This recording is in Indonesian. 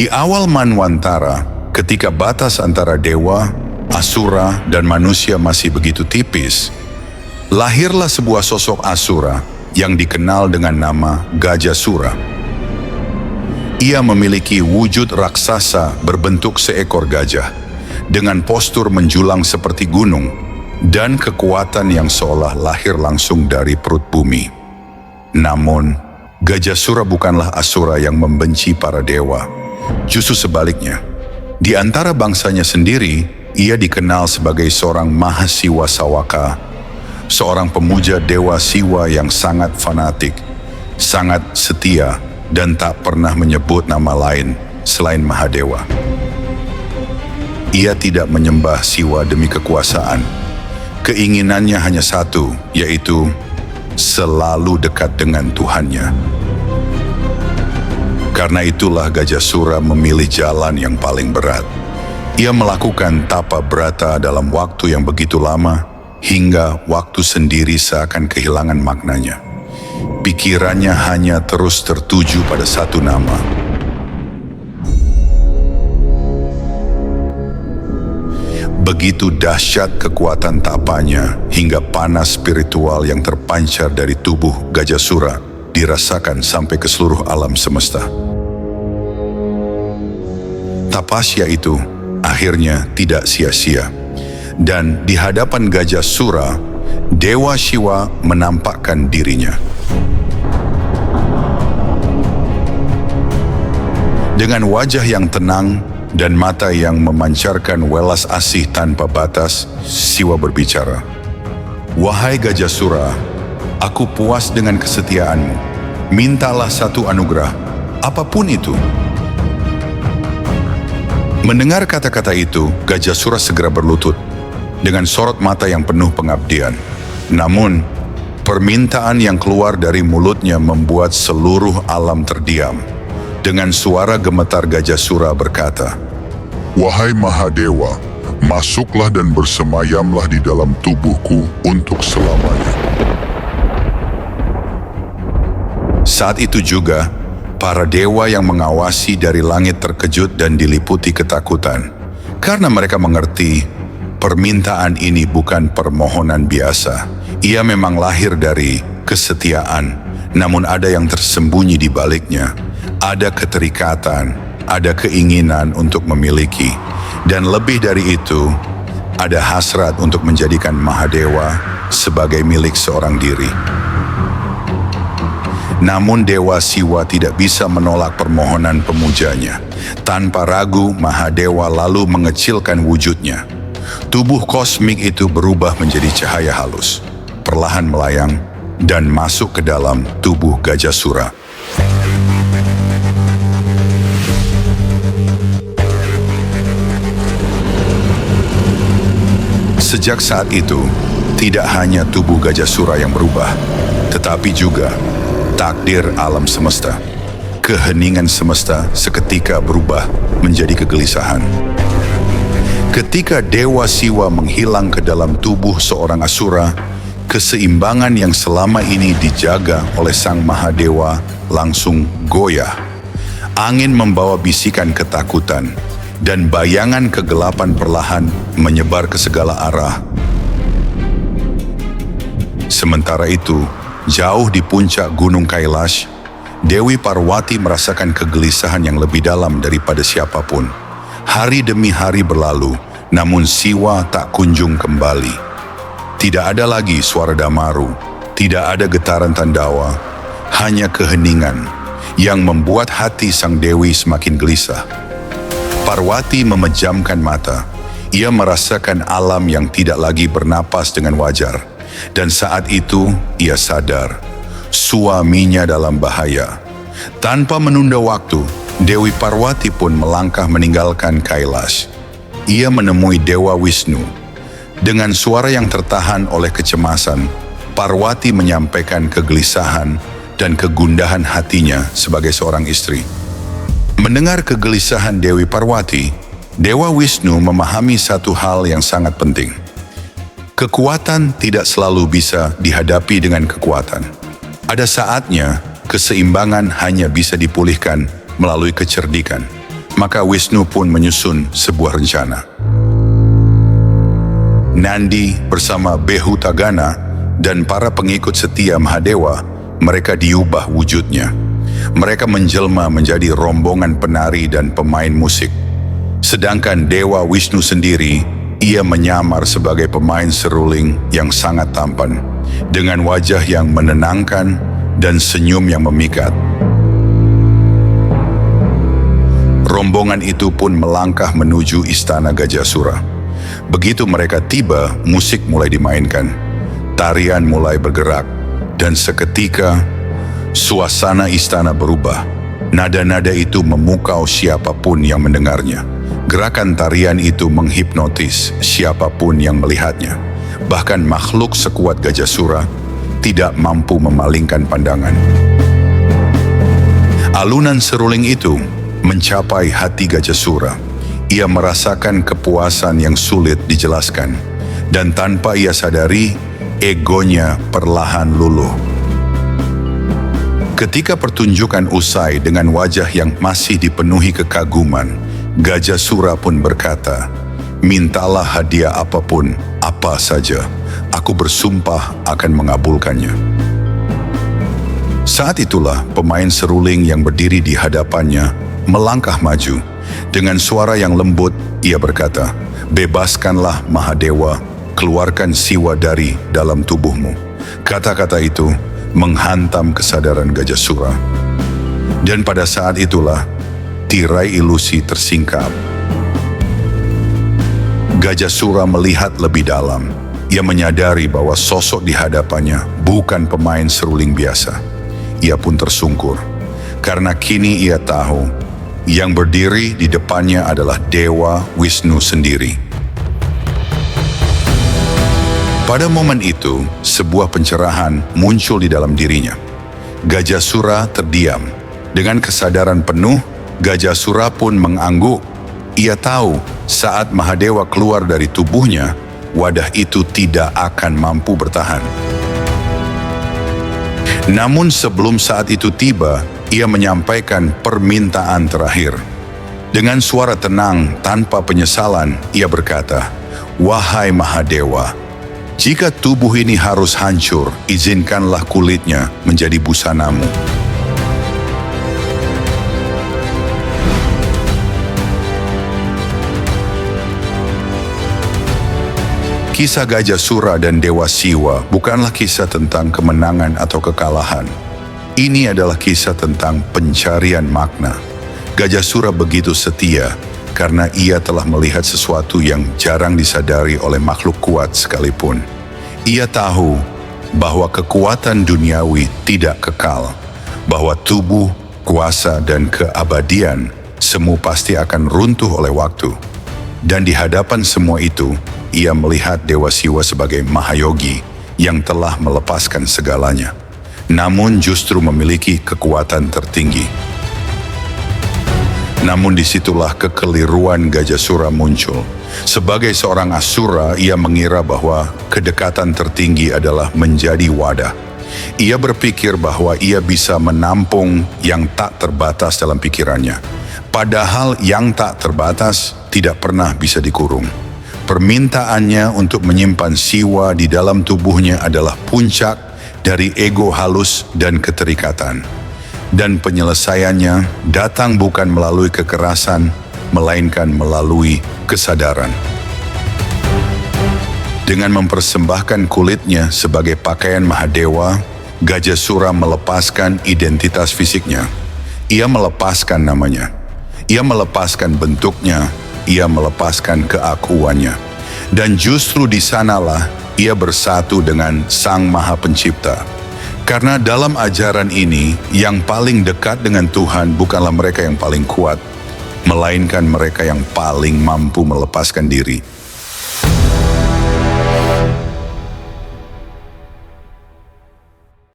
Di awal Manwantara, ketika batas antara dewa, asura, dan manusia masih begitu tipis, lahirlah sebuah sosok asura yang dikenal dengan nama Gajasura. Ia memiliki wujud raksasa berbentuk seekor gajah, dengan postur menjulang seperti gunung, dan kekuatan yang seolah lahir langsung dari perut bumi. Namun, Gajasura bukanlah asura yang membenci para dewa. Justru sebaliknya, di antara bangsanya sendiri, ia dikenal sebagai seorang Mahasiwa Sawaka, seorang pemuja dewa Siwa yang sangat fanatik, sangat setia, dan tak pernah menyebut nama lain selain Mahadewa. Ia tidak menyembah Siwa demi kekuasaan. Keinginannya hanya satu, yaitu selalu dekat dengan Tuhannya. Karena itulah Gajasura memilih jalan yang paling berat. Ia melakukan tapa brata dalam waktu yang begitu lama, hingga waktu sendiri seakan kehilangan maknanya. Pikirannya hanya terus tertuju pada satu nama. Begitu dahsyat kekuatan tapanya, hingga panas spiritual yang terpancar dari tubuh Gajasura dirasakan sampai ke seluruh alam semesta. Tapasya itu akhirnya tidak sia-sia, dan di hadapan Gajasura, Dewa Siwa menampakkan dirinya. Dengan wajah yang tenang dan mata yang memancarkan welas asih tanpa batas, Siwa berbicara, "Wahai Gajasura, aku puas dengan kesetiaanmu. Mintalah satu anugerah, apapun itu." Mendengar kata-kata itu, Gajasura segera berlutut dengan sorot mata yang penuh pengabdian. Namun, permintaan yang keluar dari mulutnya membuat seluruh alam terdiam. Dengan suara gemetar, Gajasura berkata, Wahai Mahadewa, masuklah dan bersemayamlah di dalam tubuhku untuk selamanya. Saat itu juga, para dewa yang mengawasi dari langit terkejut dan diliputi ketakutan, karena mereka mengerti permintaan ini bukan permohonan biasa. Ia memang lahir dari kesetiaan, namun ada yang tersembunyi di baliknya. Ada keterikatan, ada keinginan untuk memiliki, dan lebih dari itu, ada hasrat untuk menjadikan Mahadewa sebagai milik seorang diri. Namun Dewa Siwa tidak bisa menolak permohonan pemujanya. Tanpa ragu, Mahadewa lalu mengecilkan wujudnya. Tubuh kosmik itu berubah menjadi cahaya halus, perlahan melayang, dan masuk ke dalam tubuh Gajasura. Sejak saat itu, tidak hanya tubuh Gajasura yang berubah, tetapi juga takdir alam semesta. Keheningan semesta seketika berubah menjadi kegelisahan. Ketika Dewa Siwa menghilang ke dalam tubuh seorang asura, keseimbangan yang selama ini dijaga oleh Sang Mahadewa langsung goyah. Angin membawa bisikan ketakutan, dan bayangan kegelapan perlahan menyebar ke segala arah. Sementara itu, jauh di puncak Gunung Kailash, Dewi Parwati merasakan kegelisahan yang lebih dalam daripada siapapun. Hari demi hari berlalu, namun Siwa tak kunjung kembali. Tidak ada lagi suara Damaru, tidak ada getaran Tandawa, hanya keheningan yang membuat hati sang Dewi semakin gelisah. Parwati memejamkan mata. Ia merasakan alam yang tidak lagi bernapas dengan wajar. Dan saat itu, ia sadar suaminya dalam bahaya. Tanpa menunda waktu, Dewi Parwati pun melangkah meninggalkan Kailash. Ia menemui Dewa Wisnu. Dengan suara yang tertahan oleh kecemasan, Parwati menyampaikan kegelisahan dan kegundahan hatinya sebagai seorang istri. Mendengar kegelisahan Dewi Parwati, Dewa Wisnu memahami satu hal yang sangat penting. Kekuatan tidak selalu bisa dihadapi dengan kekuatan. Ada saatnya keseimbangan hanya bisa dipulihkan melalui kecerdikan. Maka Wisnu pun menyusun sebuah rencana. Nandi bersama Behutagana dan para pengikut setia Mahadewa, mereka diubah wujudnya. Mereka menjelma menjadi rombongan penari dan pemain musik. Sedangkan Dewa Wisnu sendiri, ia menyamar sebagai pemain seruling yang sangat tampan, dengan wajah yang menenangkan dan senyum yang memikat. Rombongan itu pun melangkah menuju istana Gajasura. Begitu mereka tiba, musik mulai dimainkan, tarian mulai bergerak, dan seketika suasana istana berubah. Nada-nada itu memukau siapapun yang mendengarnya. Gerakan tarian itu menghipnotis siapapun yang melihatnya. Bahkan makhluk sekuat Gajasura tidak mampu memalingkan pandangan. Alunan seruling itu mencapai hati Gajasura. Ia merasakan kepuasan yang sulit dijelaskan, dan tanpa ia sadari, egonya perlahan luluh. Ketika pertunjukan usai dengan wajah yang masih dipenuhi kekaguman, Gajasura pun berkata, "Mintalah hadiah apapun, apa saja, aku bersumpah akan mengabulkannya." Saat itulah pemain seruling yang berdiri di hadapannya melangkah maju. Dengan suara yang lembut, ia berkata, "Bebaskanlah Mahadewa, keluarkan siwa dari dalam tubuhmu." Kata-kata itu menghantam kesadaran Gajasura. Dan pada saat itulah, tirai ilusi tersingkap. Gajasura melihat lebih dalam. Ia menyadari bahwa sosok di hadapannya bukan pemain seruling biasa. Ia pun tersungkur, karena kini ia tahu yang berdiri di depannya adalah Dewa Wisnu sendiri. Pada momen itu, sebuah pencerahan muncul di dalam dirinya. Gajasura terdiam. Dengan kesadaran penuh, Gajasura pun mengangguk. Ia tahu saat Mahadewa keluar dari tubuhnya, wadah itu tidak akan mampu bertahan. Namun sebelum saat itu tiba, ia menyampaikan permintaan terakhir. Dengan suara tenang tanpa penyesalan, ia berkata, "Wahai Mahadewa, jika tubuh ini harus hancur, izinkanlah kulitnya menjadi busanamu." Kisah Gajasura dan Dewa Siwa bukanlah kisah tentang kemenangan atau kekalahan. Ini adalah kisah tentang pencarian makna. Gajasura begitu setia karena ia telah melihat sesuatu yang jarang disadari oleh makhluk kuat sekalipun. Ia tahu bahwa kekuatan duniawi tidak kekal, bahwa tubuh, kuasa, dan keabadian semua pasti akan runtuh oleh waktu. Dan di hadapan semua itu, ia melihat Dewa Siwa sebagai Mahayogi yang telah melepaskan segalanya, namun justru memiliki kekuatan tertinggi. Namun disitulah kekeliruan Gajasura muncul. Sebagai seorang Asura, ia mengira bahwa kedekatan tertinggi adalah menjadi wadah. Ia berpikir bahwa ia bisa menampung yang tak terbatas dalam pikirannya. Padahal yang tak terbatas tidak pernah bisa dikurung. Permintaannya untuk menyimpan siwa di dalam tubuhnya adalah puncak dari ego halus dan keterikatan. Dan penyelesaiannya datang bukan melalui kekerasan, melainkan melalui kesadaran. Dengan mempersembahkan kulitnya sebagai pakaian Mahadewa, Gajasura melepaskan identitas fisiknya. Ia melepaskan namanya. Ia melepaskan bentuknya. Ia melepaskan keakuannya. Dan justru di sanalah ia bersatu dengan Sang Maha Pencipta. Karena dalam ajaran ini, yang paling dekat dengan Tuhan bukanlah mereka yang paling kuat, melainkan mereka yang paling mampu melepaskan diri.